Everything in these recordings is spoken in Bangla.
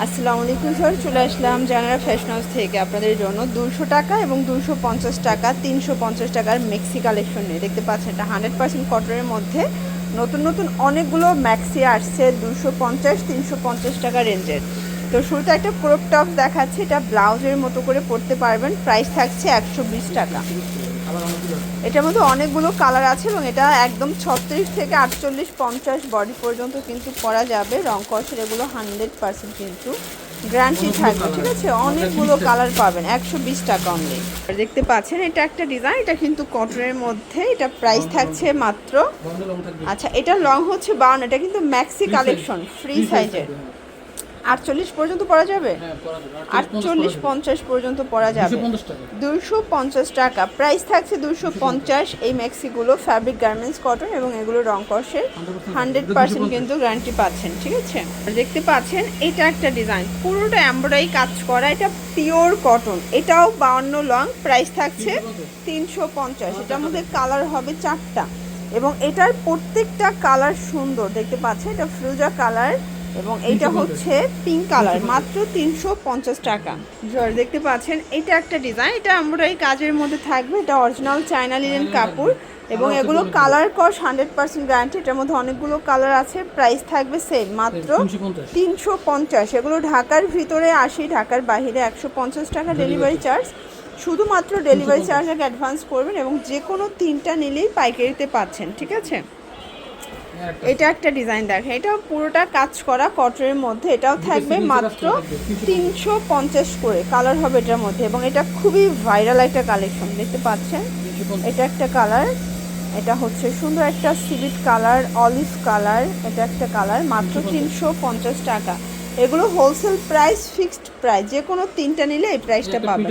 আসসালামু আলাইকুম স্যার, চলে আসলাম জানারা ফ্যাশন হাউস থেকে আপনাদের জন্য 200 টাকা এবং 250 টাকা 350 টাকার মেক্সি কালেকশন নিয়ে। দেখতে পাচ্ছেন এটা 100% কটনের মধ্যে নতুন নতুন অনেকগুলো ম্যাক্সি আসছে 250-350 টাকা রেঞ্জের। তো শুরুতে একটা ক্রপ টপ দেখাচ্ছে, এটা ব্লাউজের মতো করে পরতে পারবেন। প্রাইস থাকছে 120 টাকা। এটার মধ্যে অনেকগুলো কালার আছে এবং এটা একদম 36 থেকে 48-50 বডি পর্যন্ত কিন্তু পরা যাবে। রং কষের এগুলো 100% কিন্তু গ্যারান্টি থাকবে, ঠিক আছে। অনেকগুলো কালার পাবেন, 120 টাকা অনলি। দেখতে পাচ্ছেন এটা একটা ডিজাইন, এটা কিন্তু কটনের মধ্যে, এটা প্রাইস থাকছে মাত্র, আচ্ছা এটা লং হচ্ছে 52, এটা কিন্তু ম্যাক্সি কালেকশন ফ্রি সাইজের। 48 পর্যন্ত পরা যাবে, 48-50 পর্যন্ত পরা যাবে। 250 টাকা প্রাইস থাকছে, 250। এই ম্যাক্সিগুলো ফ্যাব্রিক গার্মেন্টস কটন এবং এগুলো রং কষের 100% কিন্তু গ্যারান্টি পাচ্ছেন, ঠিক আছে। দেখতে পাচ্ছেন এটা একটা ডিজাইন, পুরোটা এমব্রয়ডারি কাজ করা, এটা পিওর কটন, এটাও 52 লং। প্রাইস থাকছে 350। এটার মধ্যে কালার হবে 4টা এবং এটার প্রত্যেকটা কালার সুন্দর। দেখতে পাচ্ছেন এটা ফিরোজা কালার এবং এইটা হচ্ছে পিঙ্ক কালার, মাত্র 350 টাকা। দেখতে পাচ্ছেন এটা একটা ডিজাইন, এটা এমব্রয়ডারি কাজের মধ্যে থাকবে, এটা অরিজিনাল চায়না লিনেন কাপড় এবং এগুলো কালার কস 100% গ্যারান্টি। এটার মধ্যে অনেকগুলো কালার আছে। প্রাইস থাকবে সেম, মাত্র 350। এগুলো ঢাকার ভিতরে 80, ঢাকার বাইরে 150 টাকা ডেলিভারি চার্জ। শুধুমাত্র ডেলিভারি চার্জ আগে অ্যাডভান্স করবেন এবং যে কোনো 3টা নিলেই পাইকারিতে পাচ্ছেন, ঠিক আছে। এটা একটা ডিজাইন দেখেন, এটাও পুরোটা কাজ করা কটনের মধ্যে, এটাও থাকবে মাত্র 350 করে। কালার হবে এটার মধ্যে এবং এটা খুবই ভাইরাল একটা কালেকশন। দেখতে পাচ্ছেন এটা একটা কালার, এটা হচ্ছে সুন্দর একটা সিভিট কালার, অলিভ কালার, এটা একটা কালার, মাত্র 350 টাকা। এগুলো হোলসেল প্রাইস, ফিক্সড প্রাইস, যে কোনো 3টা নিলে এই প্রাইসটা পাবেন।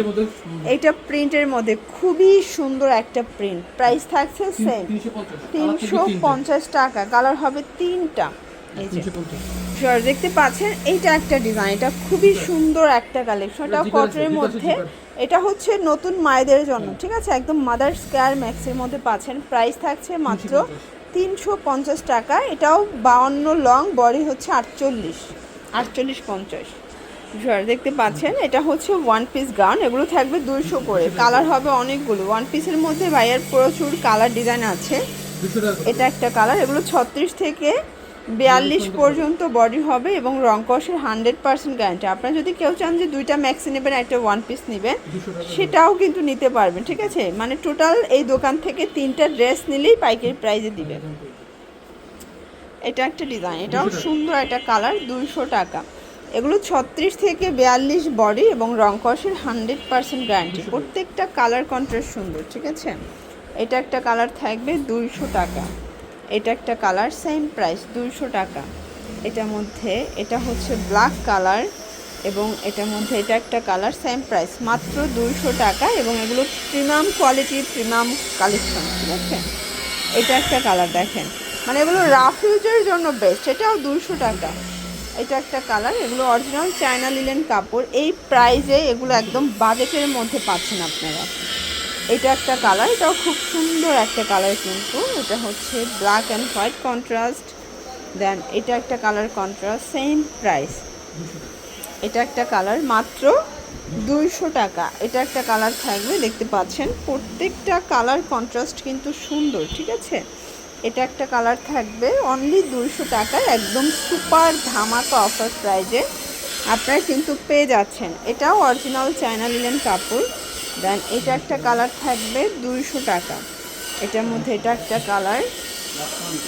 এইটা প্রিন্টের মধ্যে খুবই সুন্দর একটা প্রিন্ট, প্রাইস থাকছে সেম 350 টাকা। কালার হবে 3টা। এই যে দেখতে পাচ্ছেন এইটা একটা ডিজাইন, এটা খুবই সুন্দর একটা কালেকশন, এটা কটনের মধ্যে, এটা হচ্ছে নতুন মায়েদের জন্য, ঠিক আছে। একদম মাদার স্কয়ার ম্যাক্সের মধ্যে পাচ্ছেন। প্রাইস থাকছে মাত্র 350 টাকা। এটাও 52 লং, বডি হচ্ছে 48-50। দেখতে পাচ্ছেন এটা হচ্ছে ওয়ান পিস গাউন, এগুলো থাকবে 200 করে। কালার হবে অনেকগুলো, ওয়ান পিসের মধ্যে ভাইয়ার প্রচুর কালার ডিজাইন আছে। এটা একটা কালার, এগুলো 36 থেকে 42 পর্যন্ত বডি হবে এবং রং কষের 100% গ্যারান্টি। আপনারা যদি কেউ চান যে 2টা ম্যাক্সি নেবেন, একটা ওয়ান পিস নেবেন, সেটাও কিন্তু নিতে পারবেন, ঠিক আছে। মানে টোটাল এই দোকান থেকে 3টা ড্রেস নিলেই পাইকারি প্রাইসে দিবে। এটা একটা ডিজাইন, এটাও সুন্দর একটা কালার, 200 টাকা। এগুলো 36 থেকে 42 বডি এবং রং কষের 100% গ্যারান্টি। প্রত্যেকটা কালার কন্ট্রাস্ট সুন্দর, ঠিক আছে। এটা একটা কালার থাকবে 200 টাকা। এটা একটা কালার, সেম প্রাইস 200 টাকা। এটার মধ্যে এটা হচ্ছে ব্ল্যাক কালার এবং এটার মধ্যে এটা একটা কালার, সেম প্রাইস মাত্র 200 টাকা এবং এগুলো প্রিমিয়াম কোয়ালিটির, প্রিমিয়াম কালেকশন, ঠিক আছে। এটা একটা কালার দেখেন, মানে এগুলো রাফ ইউজের জন্য বেস্ট, এটাও 200 টাকা। এটা একটা কালার, এগুলো অরিজিনাল চায়না লিনেন কাপড়, এই প্রাইজে এগুলো একদম বাজেটের মধ্যে পাচ্ছেন আপনারা। এটা একটা কালার, এটাও খুব সুন্দর একটা কালার কিন্তু, এটা হচ্ছে ব্ল্যাক অ্যান্ড হোয়াইট কন্ট্রাস্ট। দেন এটা একটা কালার কন্ট্রাস্ট, সেম প্রাইস। এটা একটা কালার, মাত্র 200 টাকা। এটা একটা কালার থাকবে, দেখতে পাচ্ছেন প্রত্যেকটা কালার কন্ট্রাস্ট কিন্তু সুন্দর, ঠিক আছে। এটা একটা কালার থাকবে অনলি 200 টাকায়, একদম সুপার ধামাকা অফার প্রাইজে আপনারা কিন্তু পেয়ে যাচ্ছেন। এটাও অরিজিনাল চায়না লিনেন কাপড়। দেন এটা একটা কালার থাকবে 200 টাকা। এটার মধ্যে এটা একটা কালার,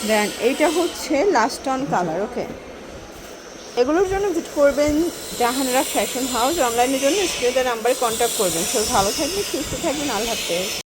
দেন এইটা হচ্ছে লাস্ট অন কালার, ওকে। এগুলোর জন্য ভিজিট করবেন জাহানারা ফ্যাশন হাউস। অনলাইনের জন্য স্ক্রিনে নাম্বারে কন্ট্যাক্ট করবেন। সব ভালো থাকবেন, সুস্থ থাকবেন, আল্লাহ হাফেজ।